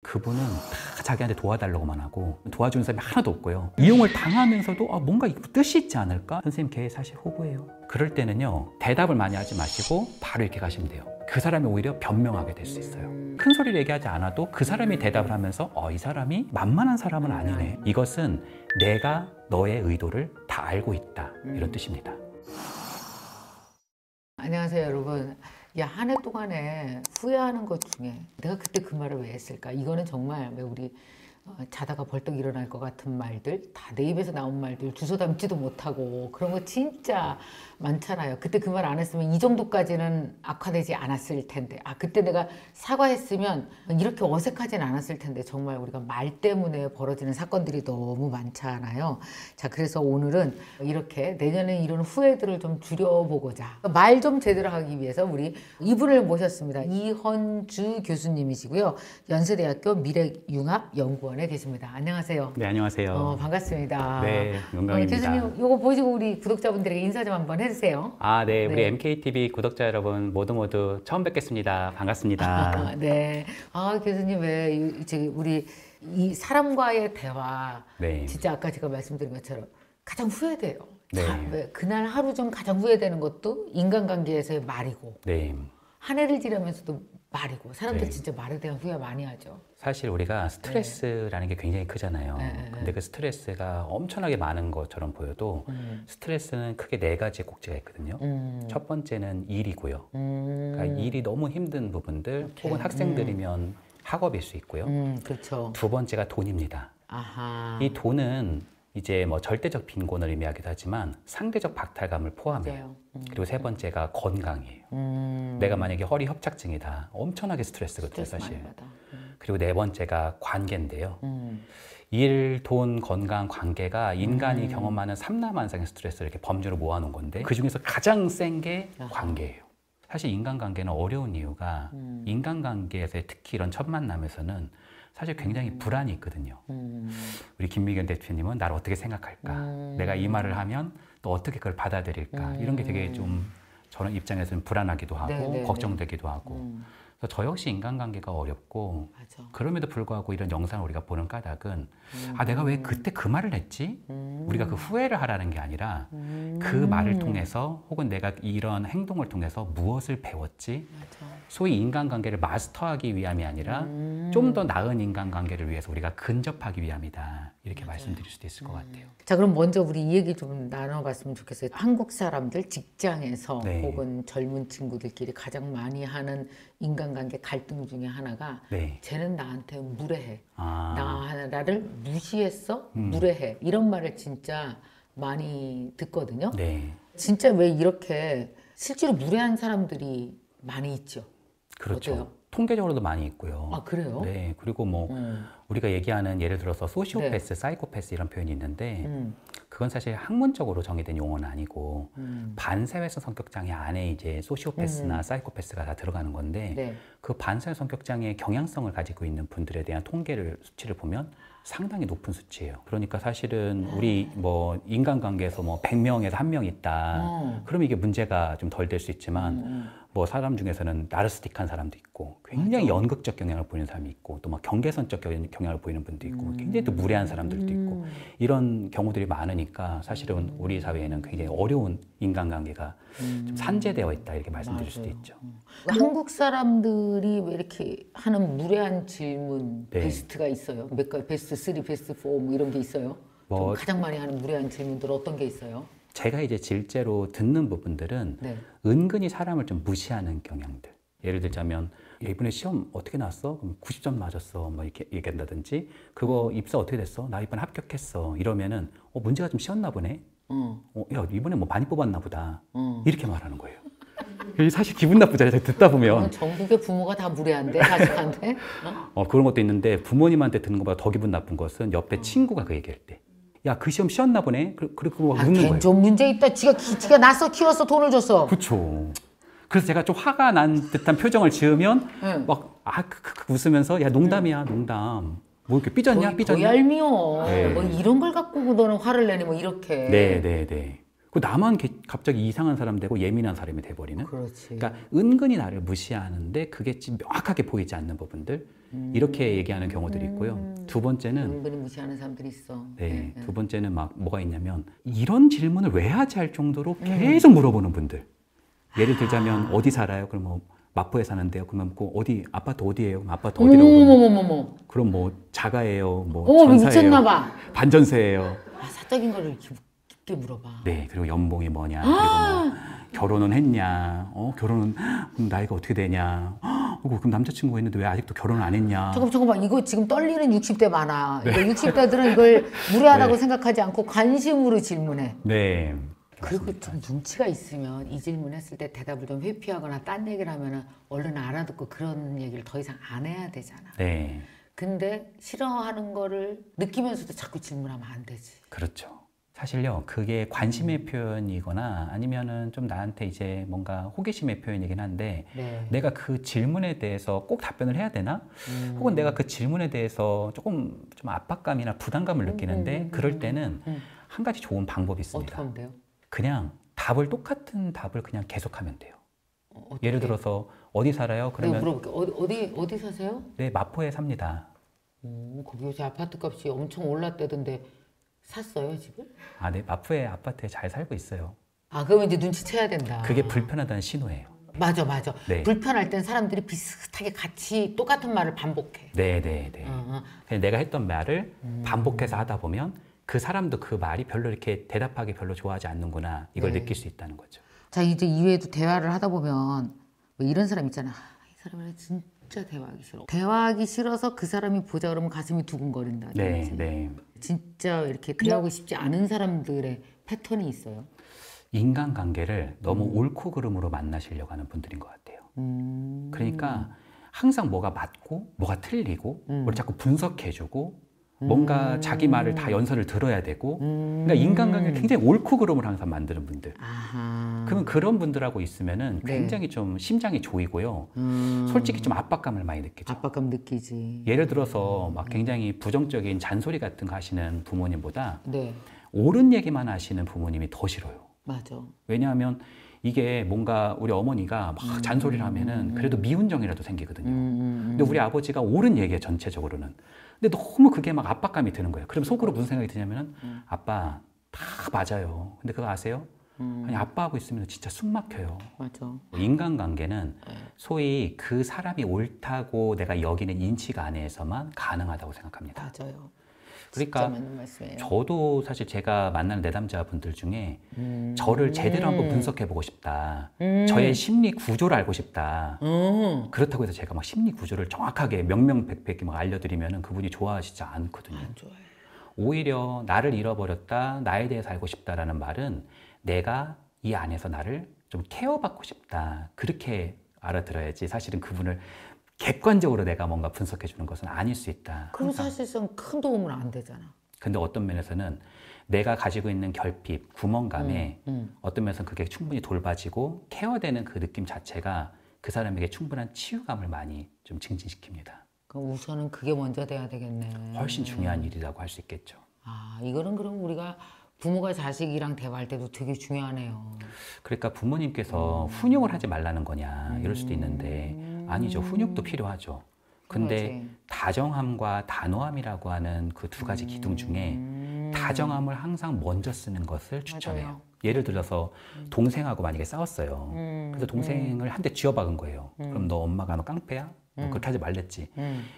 그분은 다 자기한테 도와달라고만 하고 도와주는 사람이 하나도 없고요. 이용을 당하면서도 뭔가 뜻이 있지 않을까? 선생님 걔 사실 호구예요. 그럴 때는요, 대답을 많이 하지 마시고 바로 이렇게 가시면 돼요. 그 사람이 오히려 변명하게 될 수 있어요. 큰 소리를 얘기하지 않아도 그 사람이 대답을 하면서 이 사람이 만만한 사람은 아니네. 이것은 내가 너의 의도를 다 알고 있다. 이런 뜻입니다. 안녕하세요, 여러분. 한 해 동안에 후회하는 것 중에 내가 그때 그 말을 왜 했을까? 이거는 정말 왜 우리 자다가 벌떡 일어날 것 같은 말들, 다 내 입에서 나온 말들, 주워 담지도 못하고 그런 거 진짜 많잖아요. 그때 그 말 안 했으면 이 정도까지는 악화되지 않았을 텐데, 그때 내가 사과했으면 이렇게 어색하진 않았을 텐데, 정말 우리가 말 때문에 벌어지는 사건들이 너무 많잖아요. 자, 그래서 오늘은 이렇게 내년에 이런 후회들을 좀 줄여보고자 말 좀 제대로 하기 위해서 우리 이분을 모셨습니다. 이헌주 교수님이시고요. 연세대학교 미래융합연구원에 계십니다. 안녕하세요. 네, 안녕하세요. 반갑습니다. 네, 영광입니다. 교수님, 이거 보시고 우리 구독자분들에게 인사 좀 한번 해주세요. 네, 우리 네. MKTV 구독자 여러분 모두 처음 뵙겠습니다. 반갑습니다. 네. 교수님, 왜 우리 이 사람과의 대화, 네. 진짜 아까 제가 말씀드린 것처럼 가장 후회돼요. 네. 왜 그날 하루 좀 가장 후회되는 것도 인간관계에서의 말이고, 네. 한 해를 지나면서도 말이고, 사람들 네. 진짜 말에 대한 후회 많이 하죠. 사실 우리가 스트레스라는 게 굉장히 크잖아요. 네. 근데 그 스트레스가 엄청나게 많은 것처럼 보여도 스트레스는 크게 네 가지 꼭지가 있거든요. 첫 번째는 일이고요. 그러니까 일이 너무 힘든 부분들, 혹은 학생들이면 학업일 수 있고요. 그렇죠. 두 번째가 돈입니다. 아하. 이 돈은 이제 절대적 빈곤을 의미하기도 하지만 상대적 박탈감을 포함해요. 맞아요. 그리고 세 번째가 건강이에요. 내가 만약에 허리 협착증이다. 엄청나게 스트레스거든요, 스트레스 사실. 많이 받아. 그리고 네 번째가 관계인데요. 일, 돈, 건강, 관계가 인간이 경험하는 삼라만상의 스트레스를 이렇게 범주로 모아놓은 건데 그 중에서 가장 센 게 관계예요. 사실 인간관계는 어려운 이유가 인간관계에서 특히 이런 첫 만남에서는 사실 굉장히 불안이 있거든요. 우리 김미경 대표님은 나를 어떻게 생각할까? 내가 이 말을 하면 또 어떻게 그걸 받아들일까? 이런 게 되게 좀 저는 입장에서는 불안하기도 하고 걱정되기도 하고 그래서 저 역시 인간관계가 어렵고 맞아. 그럼에도 불구하고 이런 영상을 우리가 보는 까닭은 내가 왜 그때 그 말을 했지? 우리가 그 후회를 하라는 게 아니라 그 말을 통해서 혹은 내가 이런 행동을 통해서 무엇을 배웠지? 맞아. 소위 인간관계를 마스터하기 위함이 아니라 좀 더 나은 인간관계를 위해서 우리가 근접하기 위함이다. 이렇게 말씀드릴 수도 있을 것 같아요. 자, 그럼 먼저 우리 이 얘기 좀 나눠봤으면 좋겠어요. 한국 사람들 직장에서 네. 혹은 젊은 친구들끼리 가장 많이 하는 인간관계 갈등 중에 하나가 네. 쟤는 나한테 무례해. 아, 나를 무시했어? 무례해. 이런 말을 진짜 많이 듣거든요. 네. 진짜 왜 이렇게 실제로 무례한 사람들이 많이 있죠? 그렇죠. 어때요? 통계적으로도 많이 있고요. 그래요? 네. 그리고 우리가 얘기하는 예를 들어서 소시오패스, 사이코패스 이런 표현이 있는데 그건 사실 학문적으로 정의된 용어는 아니고 반사회성 성격장애 안에 이제 소시오패스나 사이코패스가 다 들어가는 건데 네. 그 반사회 성격장애의 경향성을 가지고 있는 분들에 대한 수치를 보면 상당히 높은 수치예요. 그러니까 사실은 우리 인간관계에서 100명에서 1명 있다. 그러면 이게 문제가 좀 덜 될 수 있지만 사람 중에서는 나르시스틱한 사람도 있고 굉장히 연극적 경향을 보이는 사람이 있고 또 경계선적 경향을 보이는 분도 있고 굉장히 또 무례한 사람들도 있고 이런 경우들이 많으니까 사실은 우리 사회에는 굉장히 어려운 인간관계가 좀 산재되어 있다 이렇게 말씀드릴 수도 있죠. 한국 사람들이 왜 이렇게 하는 무례한 질문 네. 베스트가 있어요? 몇 가지 베스트 3, 베스트 4 이런 게 있어요? 좀 가장 많이 하는 무례한 질문들 어떤 게 있어요? 제가 이제 실제로 듣는 부분들은 은근히 사람을 좀 무시하는 경향들. 예를 들자면 이번에 시험 어떻게 나왔어? 그럼 90점 맞았어. 이렇게 얘기한다든지 그거 입사 어떻게 됐어? 나 이번에 합격했어. 이러면은 문제가 좀 쉬웠나 보네. 야 이번에 많이 뽑았나 보다. 이렇게 말하는 거예요. 사실 기분 나쁘잖아요. 듣다 보면. 전국의 부모가 다 무례한데 자식한테? 그런 것도 있는데 부모님한테 듣는 것보다 더 기분 나쁜 것은 옆에 친구가 그 얘기할 때. 야, 그 시험 쉬었나 보네? 그리고 웃는 거예요. 좀 문제 있다. 지가 낳았어, 키웠어, 돈을 줬어. 그렇죠. 그래서 제가 좀 화가 난 듯한 표정을 지으면 웃으면서 야, 농담이야, 농담. 이렇게 삐졌냐? 더 얄미워. 네. 이런 걸 갖고 너는 화를 내니 이렇게. 네. 나만 갑자기 이상한 사람 되고 예민한 사람이 돼버리는. 그렇지. 그러니까 은근히 나를 무시하는데 그게 명확하게 보이지 않는 부분들. 이렇게 얘기하는 경우들이 있고요. 두 번째는 은근히 무시하는 사람들이 있어. 네, 두 번째는 막 뭐가 있냐면 이런 질문을 왜 하지 할 정도로 계속 물어보는 분들. 예를 들자면 어디 살아요? 그럼 뭐 마포에 사는데요. 그러면 그 어디 아파트 어디예요? 그럼 아파트 어디라고 그러면 어머머머머. 그럼 뭐 자가예요? 뭐 미쳤나 전사예요? 봐. 반전세예요? 사적인 거를 깊게 물어봐. 네, 그리고 연봉이 뭐냐? 그리고 뭐 결혼은 했냐? 결혼은 그럼 나이가 어떻게 되냐? 그럼 남자친구가 있는데 왜 아직도 결혼을 안 했냐? 잠깐만, 이거 지금 떨리는 60대 많아. 이거 60대들은 이걸 무례하다고 네. 생각하지 않고 관심으로 질문해. 네. 그리고 좀 눈치가 있으면 이 질문했을 때 대답을 좀 회피하거나 딴 얘기를 하면은 얼른 알아듣고 그런 얘기를 더 이상 안 해야 되잖아. 네. 근데 싫어하는 거를 느끼면서도 자꾸 질문하면 안 되지. 그렇죠. 사실요, 그게 관심의 표현이거나 아니면은 좀 나한테 이제 뭔가 호기심의 표현이긴 한데, 네. 내가 그 질문에 대해서 꼭 답변을 해야 되나? 혹은 내가 그 질문에 대해서 조금 좀 압박감이나 부담감을 느끼는데, 그럴 때는 한 가지 좋은 방법이 있습니다. 어떻게 하면 돼요? 그냥 똑같은 답을 그냥 계속하면 돼요. 어떻게? 예를 들어서 어디 살아요? 내가 그러면 물어볼게. 어디 사세요? 네, 마포에 삽니다. 거기 요새 아파트 값이 엄청 올랐대던데 샀어요, 집을? 아, 네, 마포에 아파트에 잘 살고 있어요. 그러면 이제 눈치채야 된다. 그게 불편하다는 신호예요. 맞아. 네. 불편할 땐 사람들이 비슷하게 같이 똑같은 말을 반복해. 네. 어. 그냥 내가 했던 말을 반복해서 하다 보면 그 사람도 그 말이 별로 이렇게 대답하기 별로 좋아하지 않는구나, 이걸 네. 느낄 수 있다는 거죠. 자, 이제 이외에도 대화를 하다 보면 뭐 이런 사람 있잖아. 이 사람이랑 진짜 대화하기 싫어. 대화하기 싫어서 그 사람이 보자 그러면 가슴이 두근거린다. 네. 진짜 이렇게 대화하고 싶지 않은 사람들의 패턴이 있어요. 인간관계를 너무 옳고 그름으로 만나시려고 하는 분들인 것 같아요. 그러니까 항상 뭐가 맞고 뭐가 틀리고 뭘 자꾸 분석해주고 뭔가 자기 말을 다 연설을 들어야 되고, 그러니까 인간관계를 굉장히 옳고 그름을 항상 만드는 분들. 그러면 그런 분들하고 있으면은 굉장히 좀 심장이 조이고요. 솔직히 좀 압박감을 많이 느끼죠. 압박감 느끼지. 예를 들어서 막 굉장히 부정적인 잔소리 같은 거 하시는 부모님보다 네, 옳은 얘기만 하시는 부모님이 더 싫어요. 맞아. 왜냐하면 이게 뭔가 우리 어머니가 막 잔소리를 하면은 그래도 미운정이라도 생기거든요. 근데 우리 아버지가 옳은 얘기예요, 전체적으로는. 근데 너무 그게 막 압박감이 드는 거예요. 그럼 속으로 무슨 생각이 드냐면은 아빠 다 맞아요. 근데 그거 아세요? 아니, 아빠하고 있으면 진짜 숨 막혀요. 맞아. 인간관계는 소위 그 사람이 옳다고 내가 여기는 인식 안에서만 가능하다고 생각합니다. 맞아요. 그러니까 진짜 맞는 말씀이에요. 저도 사실 제가 만나는 내담자분들 중에 저를 제대로 한번 분석해보고 싶다. 저의 심리 구조를 알고 싶다. 그렇다고 해서 제가 막 심리 구조를 정확하게 명명백백 막 알려드리면 그분이 좋아하시지 않거든요. 안 좋아해. 오히려 나를 잃어버렸다, 나에 대해서 알고 싶다라는 말은 내가 이 안에서 나를 좀 케어받고 싶다, 그렇게 알아들어야지 사실은 그분을 객관적으로 내가 뭔가 분석해 주는 것은 아닐 수 있다. 그럼 사실상 큰 도움은 안 되잖아. 근데 어떤 면에서는 내가 가지고 있는 결핍, 구멍감에 어떤 면에서는 그게 충분히 돌봐지고 케어되는 그 느낌 자체가 그 사람에게 충분한 치유감을 많이 좀 증진시킵니다. 그럼 우선은 그게 먼저 돼야 되겠네. 훨씬 중요한 일이라고 할 수 있겠죠. 이거는 그럼 우리가 부모가 자식이랑 대화할 때도 되게 중요하네요. 그러니까 부모님께서 훈육을 하지 말라는 거냐 이럴 수도 있는데 아니죠. 훈육도 필요하죠. 근데 그렇지. 다정함과 단호함이라고 하는 그 두 가지 기둥 중에 다정함을 항상 먼저 쓰는 것을 추천해요. 맞아요. 예를 들어서 동생하고 만약에 싸웠어요. 그래서 동생을 한 대 쥐어박은 거예요. 그럼 너 엄마가 너 깡패야? 너 그렇게 하지 말랬지.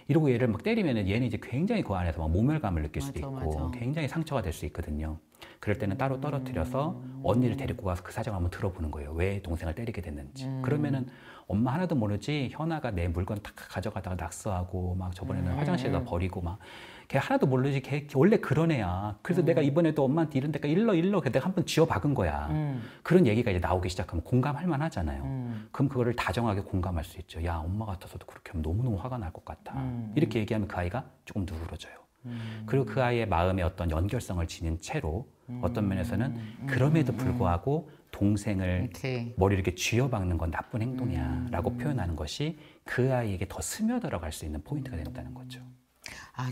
이러고 얘를 막 때리면은 얘는 이제 굉장히 그 안에서 막 모멸감을 느낄 수도 있고 굉장히 상처가 될 수 있거든요. 그럴 때는 따로 떨어뜨려서 언니를 데리고 가서 그 사정을 한번 들어보는 거예요. 왜 동생을 때리게 됐는지. 그러면은 엄마 하나도 모르지 현아가 내 물건 다 가져가다가 낙서하고 막 저번에는 화장실에다 버리고 막 걔 하나도 모르지. 걔 원래 그런 애야. 그래서 내가 이번에도 엄마한테 이런 데까 일러 내가 한번 쥐어 박은 거야. 그런 얘기가 이제 나오기 시작하면 공감할 만하잖아요. 그럼 그거를 다정하게 공감할 수 있죠. 야, 엄마 같아서도 그렇게 하면 너무너무 화가 날 것 같아. 이렇게 얘기하면 그 아이가 조금 누그러져요. 그리고 그 아이의 마음에 어떤 연결성을 지닌 채로 어떤 면에서는 그럼에도 불구하고 동생을 오케이. 머리를 이렇게 쥐어박는 건 나쁜 행동이야 라고 표현하는 것이 그 아이에게 더 스며들어 갈 수 있는 포인트가 된다는 거죠.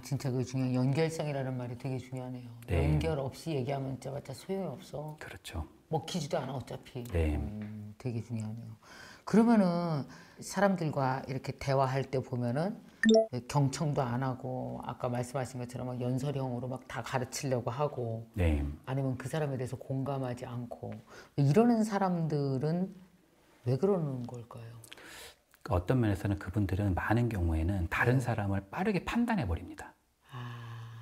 진짜 그 중요한 연결성이라는 말이 되게 중요하네요. 네. 연결 없이 얘기하면 진짜 소용이 없어. 그렇죠. 먹히지도 않아 어차피. 네. 되게 중요하네요. 그러면은 사람들과 이렇게 대화할 때 보면은 경청도 안 하고 아까 말씀하신 것처럼 막 연설형으로 막 다 가르치려고 하고 네. 아니면 그 사람에 대해서 공감하지 않고 이러는 사람들은 왜 그러는 걸까요? 어떤 면에서는 그분들은 많은 경우에는 다른 네. 사람을 빠르게 판단해 버립니다.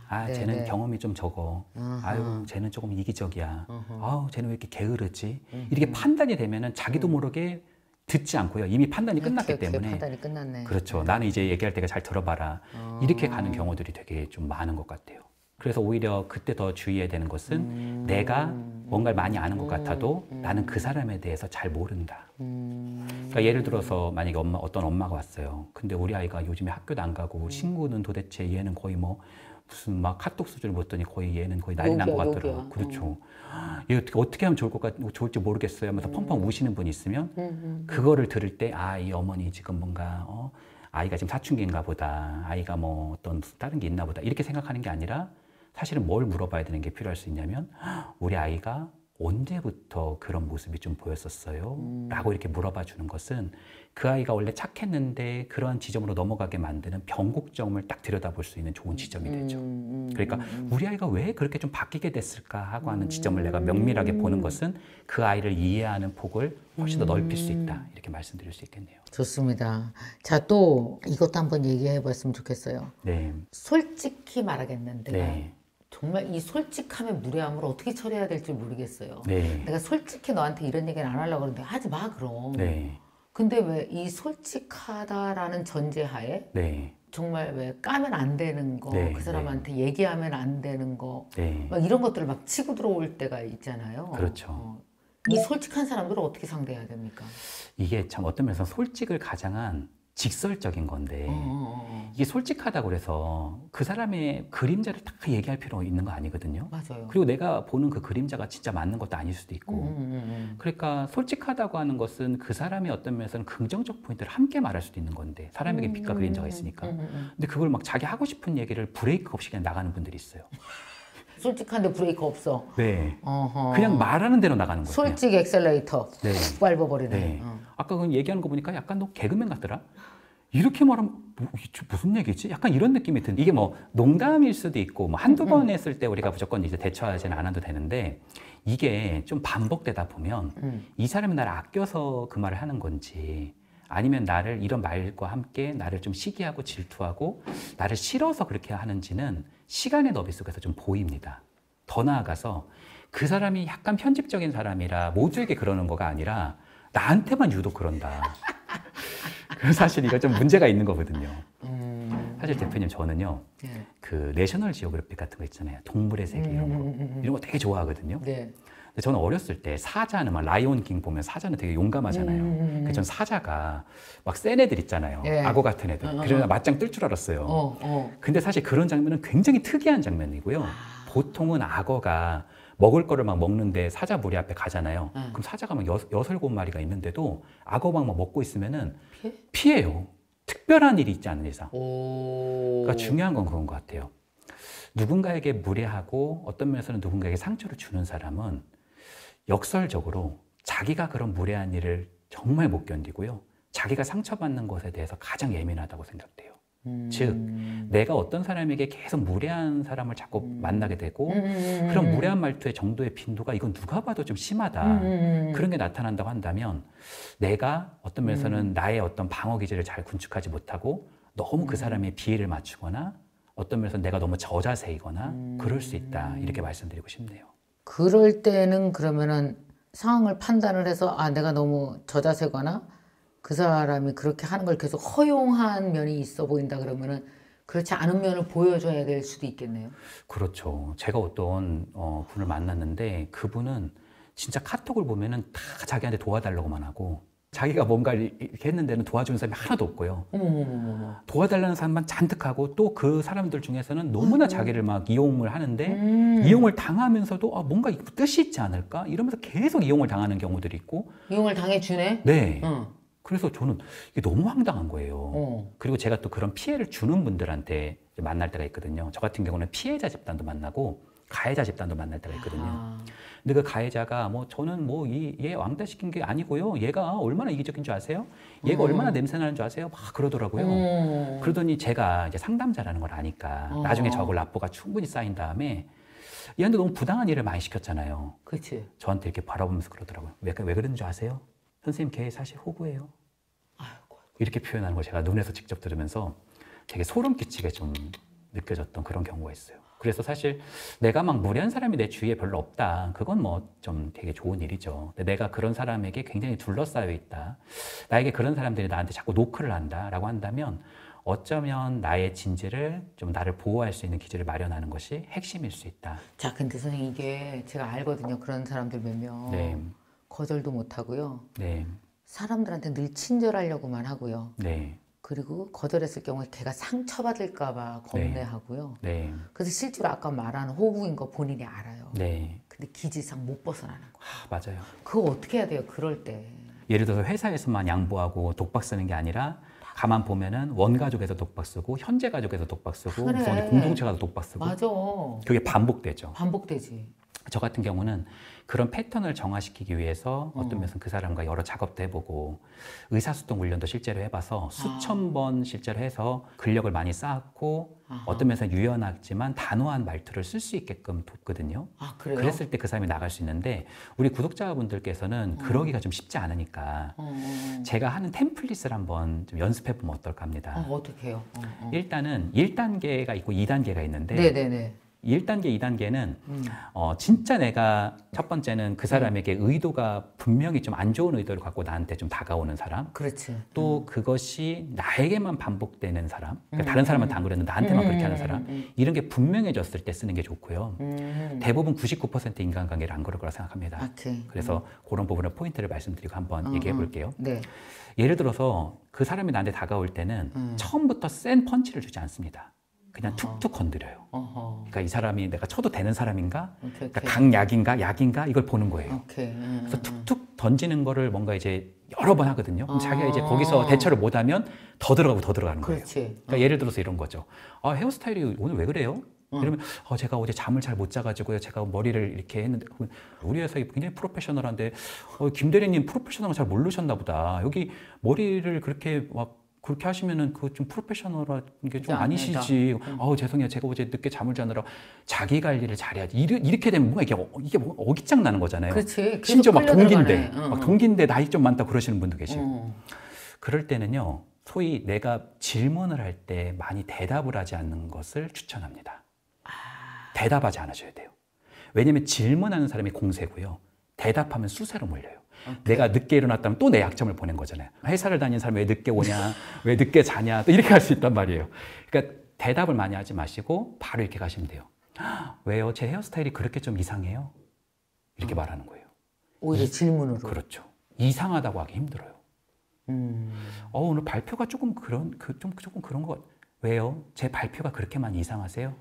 아, 네, 쟤는 네. 경험이 좀 적어. 아유, 쟤는 조금 이기적이야. 아우, 쟤는 왜 이렇게 게으르지? 이렇게 판단이 되면은 자기도 모르게 듣지 않고요. 이미 판단이 끝났기 때문에. 판단이 끝났네. 그렇죠. 나는 이제 얘기할 때가 잘 들어봐라. 이렇게 가는 경우들이 되게 좀 많은 것 같아요. 그래서 오히려 그때 더 주의해야 되는 것은 내가 뭔가를 많이 아는 것 같아도 나는 그 사람에 대해서 잘 모른다. 그러니까 예를 들어서 만약에 어떤 엄마가 왔어요. 근데 우리 아이가 요즘에 학교도 안 가고 친구는 도대체 얘는 거의 뭐 무슨 막 카톡 수준을 못 더니 거의 얘는 거의 난리 난 것 같더라고요. 그렇죠. 얘 어떻게 하면 좋을지 모르겠어요 하면서 펑펑 우시는 분이 있으면 그거를 들을 때 아, 이 어머니 지금 뭔가 아이가 지금 사춘기인가 보다. 아이가 뭐 어떤 다른 게 있나 보다. 이렇게 생각하는 게 아니라 사실은 뭘 물어봐야 되는 게 필요할 수 있냐면 우리 아이가 언제부터 그런 모습이 좀 보였었어요? 라고 이렇게 물어봐 주는 것은 그 아이가 원래 착했는데 그러한 지점으로 넘어가게 만드는 변곡점을 딱 들여다볼 수 있는 좋은 지점이 되죠. 그러니까 우리 아이가 왜 그렇게 좀 바뀌게 됐을까 하고 하는 지점을 내가 면밀하게 보는 것은 그 아이를 이해하는 폭을 훨씬 더 넓힐 수 있다. 이렇게 말씀드릴 수 있겠네요. 좋습니다. 자, 또 이것도 한번 얘기해 봤으면 좋겠어요. 네. 솔직히 말하겠는데 네. 정말 이 솔직함의 무례함을 어떻게 처리해야 될지 모르겠어요. 네. 내가 솔직히 너한테 이런 얘기는 안 하려고 그러는데 하지 마 그럼. 네. 근데 왜 이 솔직하다라는 전제하에 네. 정말 왜 까면 안 되는 거, 네, 그 사람한테 얘기하면 안 되는 거, 네. 막 이런 것들을 막 치고 들어올 때가 있잖아요. 그렇죠. 이 솔직한 사람들을 어떻게 상대해야 됩니까? 이게 참 어떤 면에서 솔직을 가장한 직설적인 건데 이게 솔직하다고 그래서 그 사람의 그림자를 다 얘기할 필요가 있는 거 아니거든요. 맞아요. 그리고 내가 보는 그 그림자가 진짜 맞는 것도 아닐 수도 있고 그러니까 솔직하다고 하는 것은 그 사람의 어떤 면에서는 긍정적 포인트를 함께 말할 수도 있는 건데 사람에게 빛과 그림자가 있으니까 근데 그걸 막 자기 하고 싶은 얘기를 브레이크 없이 그냥 나가는 분들이 있어요. 솔직한데 브레이크 없어. 네. 어허. 그냥 말하는 대로 나가는 거예요. 솔직 엑셀레이터 네. 훅 밟아버리네. 네. 아까 그 얘기하는 거 보니까 약간 너 개그맨 같더라? 이렇게 말하면 이게 무슨 얘기지? 약간 이런 느낌이 든. 이게 뭐 농담일 수도 있고 뭐 한두 번 했을 때 우리가 무조건 이제 대처하지는 않아도 되는데 이게 좀 반복되다 보면 이 사람이 나를 아껴서 그 말을 하는 건지 아니면 나를 이런 말과 함께 나를 좀 시기하고 질투하고 나를 싫어서 그렇게 하는지는 시간의 너비 속에서 좀 보입니다. 더 나아가서 그 사람이 약간 편집적인 사람이라 모두에게 그러는 거가 아니라 나한테만 유독 그런다. 그래서 사실 이거 좀 문제가 있는 거거든요. 사실 대표님 저는요. 네. 그 내셔널 지오그래픽 같은 거 있잖아요. 동물의 세계 이런 거 되게 좋아하거든요. 네. 근데 저는 어렸을 때 사자는 막 라이온 킹 보면 사자는 되게 용감하잖아요. 그래서 전 사자가 막 센 애들 있잖아요. 예. 악어 같은 애들. 그러나 맞짱 뜰 줄 알았어요. 근데 사실 그런 장면은 굉장히 특이한 장면이고요. 보통은 악어가 먹을 거를 막 먹는데 사자 무리 앞에 가잖아요. 그럼 사자가 막 6-7마리가 있는데도 악어가 막 먹고 있으면은 피해요. 특별한 일이 있지 않은 이상. 그러니까 중요한 건 그런 것 같아요. 누군가에게 무례하고 어떤 면에서는 누군가에게 상처를 주는 사람은 역설적으로 자기가 그런 무례한 일을 정말 못 견디고요. 자기가 상처받는 것에 대해서 가장 예민하다고 생각돼요. 즉 내가 어떤 사람에게 계속 무례한 사람을 자꾸 만나게 되고 그런 무례한 말투의 정도의 빈도가 이건 누가 봐도 좀 심하다. 그런 게 나타난다고 한다면 내가 어떤 면에서는 나의 어떤 방어 기제를 잘 군축하지 못하고 너무 그 사람의 비애를 맞추거나 어떤 면에서 내가 너무 저자세이거나 그럴 수 있다. 이렇게 말씀드리고 싶네요. 그럴 때는 그러면은 상황을 판단을 해서 아 내가 너무 저자세거나 그 사람이 그렇게 하는 걸 계속 허용한 면이 있어 보인다 그러면은 그렇지 않은 면을 보여줘야 될 수도 있겠네요. 그렇죠. 제가 어떤 분을 만났는데 그분은 진짜 카톡을 보면은 다 자기한테 도와달라고만 하고 자기가 뭔가 이렇게 했는데는 도와주는 사람이 하나도 없고요. 도와달라는 사람만 잔뜩 하고 또 그 사람들 중에서는 너무나 자기를 막 이용을 하는데 이용을 당하면서도 아, 뭔가 뜻이 있지 않을까? 이러면서 계속 이용을 당하는 경우들이 있고 이용을 당해주네? 네. 그래서 저는 이게 너무 황당한 거예요. 그리고 제가 또 그런 피해를 주는 분들한테 만날 때가 있거든요. 저 같은 경우는 피해자 집단도 만나고 가해자 집단도 만날 때가 있거든요. 아. 근데 그 가해자가 뭐 저는 뭐 얘 왕따 시킨 게 아니고요. 얘가 얼마나 이기적인 줄 아세요? 얘가 얼마나 냄새 나는 줄 아세요? 막 그러더라고요. 그러더니 제가 이제 상담자라는 걸 아니까 나중에 저걸 납부가 충분히 쌓인 다음에 얘한테 너무 부당한 일을 많이 시켰잖아요. 그렇지. 저한테 이렇게 바라보면서 그러더라고요. 왜 그러는 줄 아세요? 선생님 걔 사실 호구예요. 아이고. 이렇게 표현하는 걸 제가 눈에서 직접 들으면서 되게 소름 끼치게 좀 느껴졌던 그런 경우가 있어요. 그래서 사실 내가 막 무례한 사람이 내 주위에 별로 없다. 그건 뭐 좀 되게 좋은 일이죠. 근데 내가 그런 사람에게 굉장히 둘러싸여 있다. 나에게 그런 사람들이 나한테 자꾸 노크를 한다라고 한다면 어쩌면 나의 진지를 좀 나를 보호할 수 있는 기지를 마련하는 것이 핵심일 수 있다. 자, 근데 선생님 이게 제가 알거든요. 그런 사람들 몇 명. 네. 거절도 못 하고요. 네. 사람들한테 늘 친절하려고만 하고요. 네. 그리고 거절했을 경우에 걔가 상처받을까 봐 겁내하고요. 네. 그래서 실제로 아까 말한 호구인 거 본인이 알아요. 네. 근데 기지상 못 벗어나는 거. 맞아요. 그거 어떻게 해야 돼요? 그럴 때. 예를 들어서 회사에서만 양보하고 독박 쓰는 게 아니라 가만 보면은 원가족에서 독박 쓰고 현재 가족에서 독박 쓰고 그래. 무슨 공동체 가서 독박 쓰고 맞아. 그게 반복되죠. 반복되지. 저 같은 경우는 그런 패턴을 정화시키기 위해서 어떤 면에서 그 사람과 여러 작업도 해보고 의사소통 훈련도 실제로 해봐서 수천 번 실제로 해서 근력을 많이 쌓았고 어떤 면에서 유연하지만 단호한 말투를 쓸 수 있게끔 돕거든요. 아, 그래요? 그랬을 때 그 사람이 나갈 수 있는데 우리 구독자분들께서는 그러기가 좀 쉽지 않으니까 제가 하는 템플릿을 한번 좀 연습해보면 어떨까 합니다. 어떻게 해요? 일단은 1단계가 있고 2단계가 있는데 네네네. 1단계, 2단계는 진짜 내가 첫 번째는 그 사람에게 의도가 분명히 좀 안 좋은 의도를 갖고 나한테 좀 다가오는 사람. 그렇지. 또 그것이 나에게만 반복되는 사람. 그러니까 다른 사람한테 안 그랬는데 나한테만 그렇게 하는 사람. 이런 게 분명해졌을 때 쓰는 게 좋고요. 대부분 99% 인간관계를 안 그럴 거라 생각합니다. 오케이. 그래서 그런 부분을 포인트를 말씀드리고 한번 얘기해 볼게요. 네. 예를 들어서 그 사람이 나한테 다가올 때는 처음부터 센 펀치를 주지 않습니다. 그냥 툭툭 건드려요. 그러니까 이 사람이 내가 쳐도 되는 사람인가? 오케이, 그러니까 약인가? 이걸 보는 거예요. 오케이. 그래서 툭툭 던지는 거를 뭔가 이제 여러 번 하거든요. 그럼 자기가 이제 거기서 대처를 못하면 더 들어가는 거예요. 그렇지. 그러니까 예를 들어서 이런 거죠. 아, 헤어스타일이 오늘 왜 그래요? 이러면 제가 어제 잠을 잘 못 자가지고요. 제가 머리를 이렇게 했는데 우리 회사에 굉장히 프로페셔널한데 김 대리님 프로페셔널을 잘 모르셨나 보다. 여기 머리를 그렇게 막 그렇게 하시면은 그 좀 프로페셔널한 게 좀 아니시지. 죄송해요. 제가 어제 늦게 잠을 자느라 자기 관리를 잘해야지. 이렇게 되면 뭔가 이게 뭐 어깃장 나는 거잖아요. 그렇지. 심지어 막 동기인데 나이 좀 많다 그러시는 분도 계시고. 그럴 때는요. 소위 내가 질문을 할 때 많이 대답을 하지 않는 것을 추천합니다. 대답하지 않으셔야 돼요. 왜냐하면 질문하는 사람이 공세고요. 대답하면 수세로 몰려요. 내가 늦게 일어났다면 또 내 약점을 보낸 거잖아요. 회사를 다니는 사람이 왜 늦게 오냐, 왜 늦게 자냐, 또 이렇게 할 수 있단 말이에요. 그러니까 대답을 많이 하지 마시고 바로 이렇게 가시면 돼요. 왜요? 제 헤어스타일이 그렇게 좀 이상해요? 이렇게 말하는 거예요. 오히려 질문으로. 그렇죠. 이상하다고 하기 힘들어요. 오늘 발표가 조금 그런 것. 왜요? 제 발표가 그렇게만 이상하세요?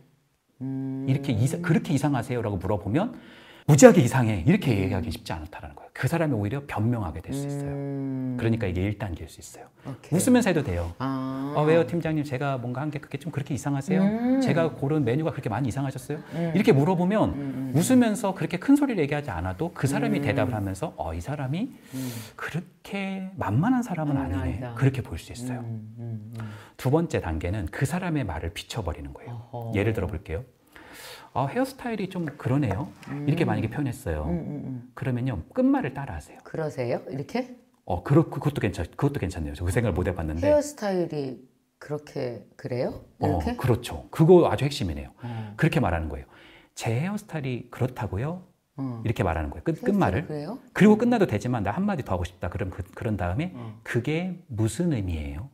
그렇게 이상하세요라고 물어보면 무지하게 이상해 이렇게 얘기하기 쉽지 않다라는 거예요. 그 사람이 오히려 변명하게 될 수 있어요. 그러니까 이게 1단계일 수 있어요. 오케이. 웃으면서 해도 돼요. 왜요 팀장님 제가 뭔가 한 게 그게 좀 그렇게 이상하세요? 제가 고른 메뉴가 그렇게 많이 이상하셨어요? 이렇게 물어보면 웃으면서 그렇게 큰 소리를 얘기하지 않아도 그 사람이 대답을 하면서 이 사람이 그렇게 만만한 사람은 아니네. 아니다. 그렇게 볼 수 있어요. 두 번째 단계는 그 사람의 말을 비춰버리는 거예요. 예를 들어 볼게요. 헤어스타일이 좀 그러네요. 이렇게 만약에 표현했어요. 그러면요, 끝말을 따라하세요. 그러세요? 이렇게? 그것도 괜찮네요. 저 그 생각을 못 해봤는데. 헤어스타일이 그렇게 그래요? 이렇게? 그렇죠. 그거 아주 핵심이네요. 그렇게 말하는 거예요. 제 헤어스타일이 그렇다고요? 이렇게 말하는 거예요. 끝말을. 그래요? 그리고 끝나도 되지만 나 한마디 더 하고 싶다. 그런 다음에 그게 무슨 의미예요?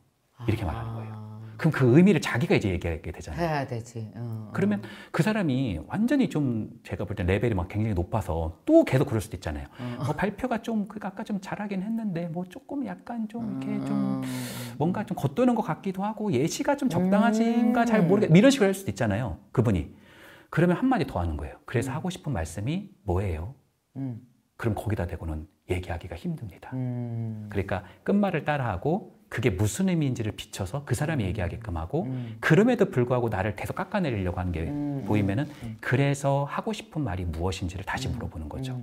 이렇게 말하는 거예요. 그럼 그 의미를 자기가 이제 얘기하게 되잖아요. 해야 되지. 그러면 그 사람이 완전히 좀 제가 볼 때 레벨이 막 굉장히 높아서 또 계속 그럴 수도 있잖아요. 발표가 좀 아까 좀 잘하긴 했는데 뭐 조금 약간 좀 이렇게 좀 뭔가 좀 겉도는 것 같기도 하고 예시가 좀 적당하지인가 잘 모르겠 이런 식으로 할 수도 있잖아요. 그분이. 그러면 한마디 더 하는 거예요. 그래서 하고 싶은 말씀이 뭐예요? 그럼 거기다 대고는 얘기하기가 힘듭니다. 그러니까 끝말을 따라하고 그게 무슨 의미인지를 비춰서 그 사람이 얘기하게끔 하고 그럼에도 불구하고 나를 계속 깎아내리려고 하는 게 보이면은 그래서 하고 싶은 말이 무엇인지를 다시 물어보는 거죠.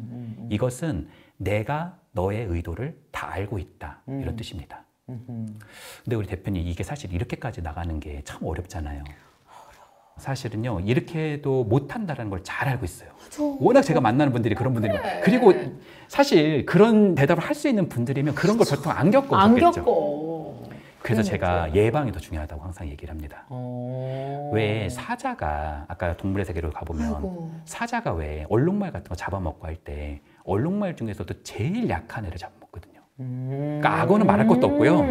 이것은 내가 너의 의도를 다 알고 있다 이런 뜻입니다. 근데 우리 대표님 이게 사실 이렇게까지 나가는 게 참 어렵잖아요. 사실은요 이렇게 해도 못한다는 걸 잘 알고 있어요. 맞아. 워낙 제가 만나는 분들이 그런 분들이 많아요. 그리고 사실 그런 대답을 할 수 있는 분들이면 그런 걸 보통 안 겪고 안 오셨겠죠. 겪어. 그래서 그러니까. 제가 예방이 더 중요하다고 항상 얘기를 합니다. 왜 사자가 아까 동물의 세계로 가보면 아이고. 사자가 왜 얼룩말 같은 거 잡아먹고 할 때 얼룩말 중에서도 제일 약한 애를 잡아먹거든요. 그러니까 악어는 말할 것도 없고요.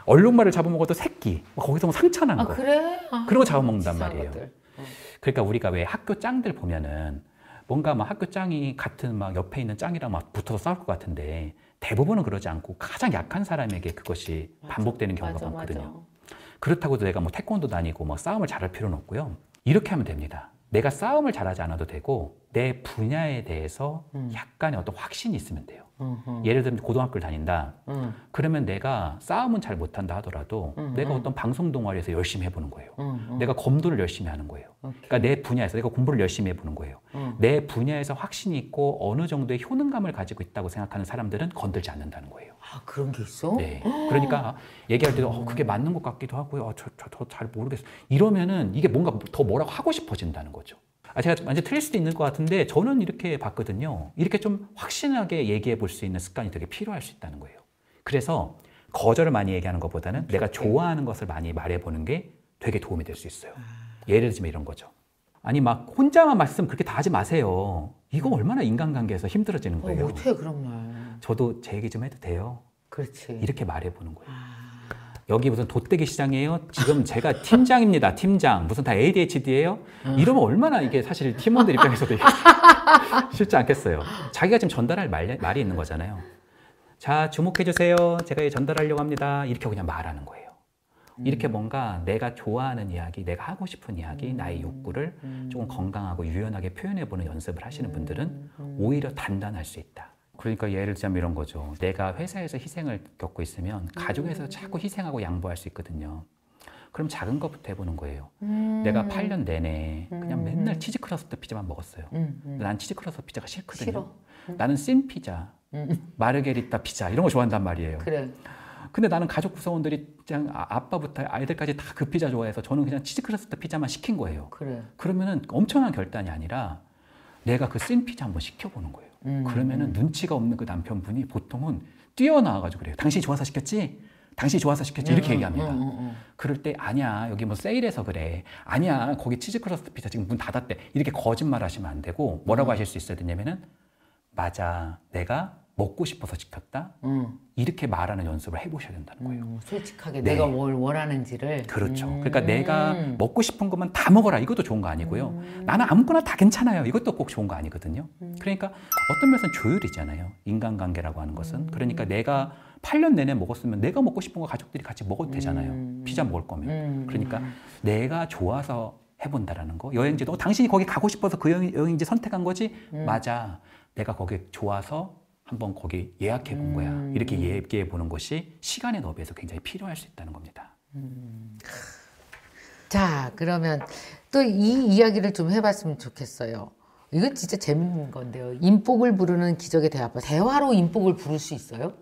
얼룩말을 잡아먹어도 새끼 거기서 뭐 상처난 아 거 그래? 아, 그런 거 잡아먹는단 치사한 말이에요. 것들. 그러니까 우리가 왜 학교 짱들 보면은 뭔가 막 학교 짱이 같은 막 옆에 있는 짱이랑 막 붙어서 싸울 것 같은데 대부분은 그러지 않고 가장 약한 사람에게 그것이 반복되는 경우가 많거든요. 그렇다고 해도 내가 뭐 태권도 다니고 뭐 싸움을 잘할 필요는 없고요. 이렇게 하면 됩니다. 내가 싸움을 잘하지 않아도 되고 내 분야에 대해서 약간의 어떤 확신이 있으면 돼요. 예를 들면 고등학교를 다닌다. 그러면 내가 싸움은 잘 못한다 하더라도 내가 어떤 방송 동아리에서 열심히 해보는 거예요. 내가 검도를 열심히 하는 거예요. 그러니까 내 분야에서 내가 공부를 열심히 해보는 거예요. 내 분야에서 확신이 있고 어느 정도의 효능감을 가지고 있다고 생각하는 사람들은 건들지 않는다는 거예요. 아 그런 게 있어? 네. 그러니까 얘기할 때도 그게 맞는 것 같기도 하고요. 저 잘 모르겠어요. 이러면은 이게 뭔가 더 뭐라고 하고 싶어진다는 거죠. 제가 완전 틀릴 수도 있는 것 같은데 저는 이렇게 봤거든요. 이렇게 좀 확신하게 얘기해 볼 수 있는 습관이 되게 필요할 수 있다는 거예요. 그래서 거절을 많이 얘기하는 것보다는 내가 좋아하는 것을 많이 말해보는 게 되게 도움이 될 수 있어요. 예를 들면 이런 거죠. 아니 막 혼자만 말씀 그렇게 다 하지 마세요. 이거 얼마나 인간관계에서 힘들어지는 거예요. 못해 그런 말. 저도 제 얘기 좀 해도 돼요. 그렇지. 이렇게 말해보는 거예요. 여기 무슨 돗대기 시장이에요? 지금 제가 팀장입니다. 팀장. 무슨 다 ADHD예요? 이러면 얼마나 이게 사실 팀원들 입장에서도 쉽지 않겠어요. 자기가 지금 전달할 말이 있는 거잖아요. 자, 주목해 주세요. 제가 전달하려고 합니다. 이렇게 그냥 말하는 거예요. 이렇게 뭔가 내가 좋아하는 이야기, 내가 하고 싶은 이야기, 나의 욕구를 조금 건강하고 유연하게 표현해보는 연습을 하시는 분들은 오히려 단단할 수 있다. 그러니까 예를 들자면 이런 거죠. 내가 회사에서 희생을 겪고 있으면 가족에서 자꾸 희생하고 양보할 수 있거든요. 그럼 작은 것부터 해보는 거예요. 내가 8년 내내 그냥 맨날 치즈 크러스트 피자만 먹었어요. 난 치즈 크러스트 피자가 싫거든요. 싫어. 나는 씬 피자, 마르게리타 피자 이런 거 좋아한단 말이에요. 그래. 근데 나는 가족 구성원들이 그냥 아빠부터 아이들까지 다 그 피자 좋아해서 저는 그냥 치즈 크러스트 피자만 시킨 거예요. 그래. 그러면은 엄청난 결단이 아니라 내가 그 씬 피자 한번 시켜보는 거예요. 그러면은 눈치가 없는 그 남편분이 보통은 뛰어나와가지고 그래요. 당신이 좋아서 시켰지? 당신이 좋아서 시켰지? 이렇게 얘기합니다. 그럴 때 아니야 여기 뭐 세일해서 그래. 아니야 거기 치즈 크러스트 피자 지금 문 닫았대. 이렇게 거짓말 하시면 안 되고 뭐라고 하실 수 있어야 되냐면은 맞아 내가 먹고 싶어서 시켰다. 이렇게 말하는 연습을 해보셔야 된다는 거예요. 솔직하게 네. 내가 뭘 원하는지를. 그렇죠. 그러니까 내가 먹고 싶은 것만 다 먹어라. 이것도 좋은 거 아니고요. 나는 아무거나 다 괜찮아요. 이것도 꼭 좋은 거 아니거든요. 그러니까 어떤 면에서는 조율이잖아요. 인간관계라고 하는 것은. 그러니까 내가 8년 내내 먹었으면 내가 먹고 싶은 거 가족들이 같이 먹어도 되잖아요. 피자 먹을 거면. 그러니까 내가 좋아서 해본다라는 거. 여행지도 당신이 거기 가고 싶어서 그 여행지 선택한 거지? 맞아. 내가 거기 좋아서 한번 거기 예약해 본 거야. 이렇게 얘기해 보는 것이 시간의 너비에서 굉장히 필요할 수 있다는 겁니다. 자, 그러면 또 이 이야기를 좀 해봤으면 좋겠어요. 이건 진짜 재밌는 건데요. 인복을 부르는 기적의 대화법. 대화로 인복을 부를 수 있어요?